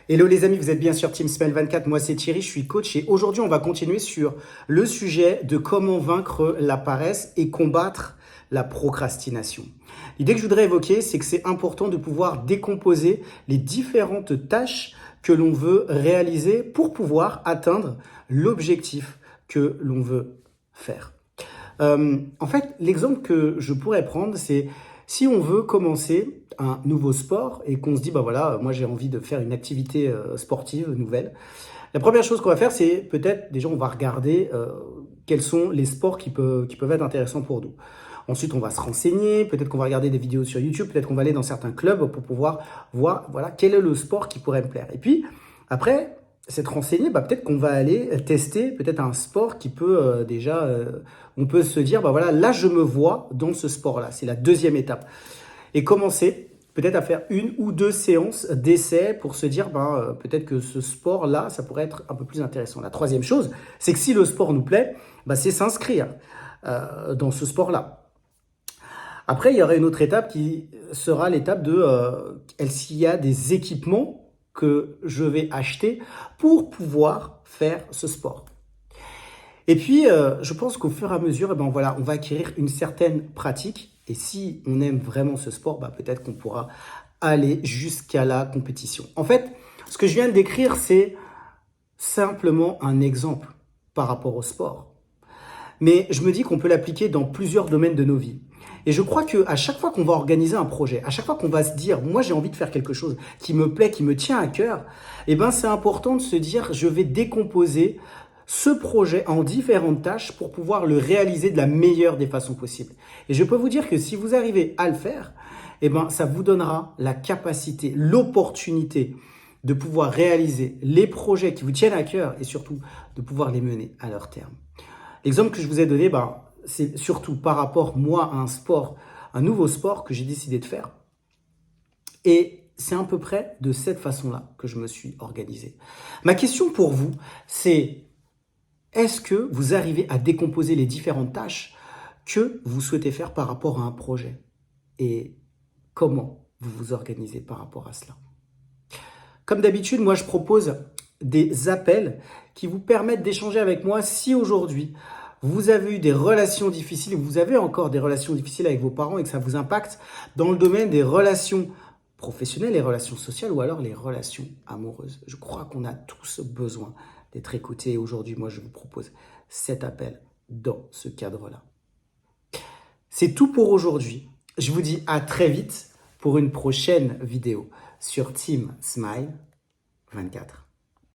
Hello les amis, vous êtes bien sur Team Smile 24, moi c'est Thierry, je suis coach et aujourd'hui on va continuer sur le sujet de comment vaincre la paresse et combattre la procrastination. L'idée que je voudrais évoquer, c'est que c'est important de pouvoir décomposer les différentes tâches que l'on veut réaliser pour pouvoir atteindre l'objectif que l'on veut faire. En fait, l'exemple que je pourrais prendre, c'est si on veut commencer un nouveau sport et qu'on se dit, bah voilà, moi j'ai envie de faire une activité sportive nouvelle. La première chose qu'on va faire, c'est peut-être, déjà, on va regarder quels sont les sports qui peuvent être intéressants pour nous. Ensuite, on va se renseigner, peut-être qu'on va regarder des vidéos sur YouTube, peut-être qu'on va aller dans certains clubs pour pouvoir voir, voilà, quel est le sport qui pourrait me plaire. Et puis, après, s'être renseigné, bah, peut-être qu'on va aller tester peut-être un sport qui peut on peut se dire, bah voilà, là je me vois dans ce sport-là. C'est la deuxième étape. Et commencer peut-être à faire une ou deux séances d'essai pour se dire, peut-être que ce sport-là, ça pourrait être un peu plus intéressant. La troisième chose, c'est que si le sport nous plaît, bah, c'est s'inscrire dans ce sport-là. Après, il y aura une autre étape qui sera l'étape de s'il y a des équipements que je vais acheter pour pouvoir faire ce sport. Et puis, je pense qu'au fur et à mesure, voilà, on va acquérir une certaine pratique. Et si on aime vraiment ce sport, peut-être qu'on pourra aller jusqu'à la compétition. En fait, ce que je viens de décrire, c'est simplement un exemple par rapport au sport. Mais je me dis qu'on peut l'appliquer dans plusieurs domaines de nos vies. Et je crois qu'à chaque fois qu'on va organiser un projet, à chaque fois qu'on va se dire, moi j'ai envie de faire quelque chose qui me plaît, qui me tient à cœur, c'est important de se dire, je vais décomposer ce projet en différentes tâches pour pouvoir le réaliser de la meilleure des façons possibles. Et je peux vous dire que si vous arrivez à le faire, ça vous donnera la capacité, l'opportunité de pouvoir réaliser les projets qui vous tiennent à cœur et surtout de pouvoir les mener à leur terme. L'exemple que je vous ai donné, c'est surtout par rapport, moi, à un sport, un nouveau sport que j'ai décidé de faire. Et c'est à peu près de cette façon-là que je me suis organisé. Ma question pour vous, c'est est-ce que vous arrivez à décomposer les différentes tâches que vous souhaitez faire par rapport à un projet? Et comment vous vous organisez par rapport à cela? Comme d'habitude, moi, je propose des appels qui vous permettent d'échanger avec moi si aujourd'hui, vous avez eu des relations difficiles, vous avez encore des relations difficiles avec vos parents et que ça vous impacte dans le domaine des relations professionnelles, les relations sociales ou alors les relations amoureuses. Je crois qu'on a tous besoin d'être écoutés et aujourd'hui, moi, je vous propose cet appel dans ce cadre-là. C'est tout pour aujourd'hui. Je vous dis à très vite pour une prochaine vidéo sur Team Smile 24.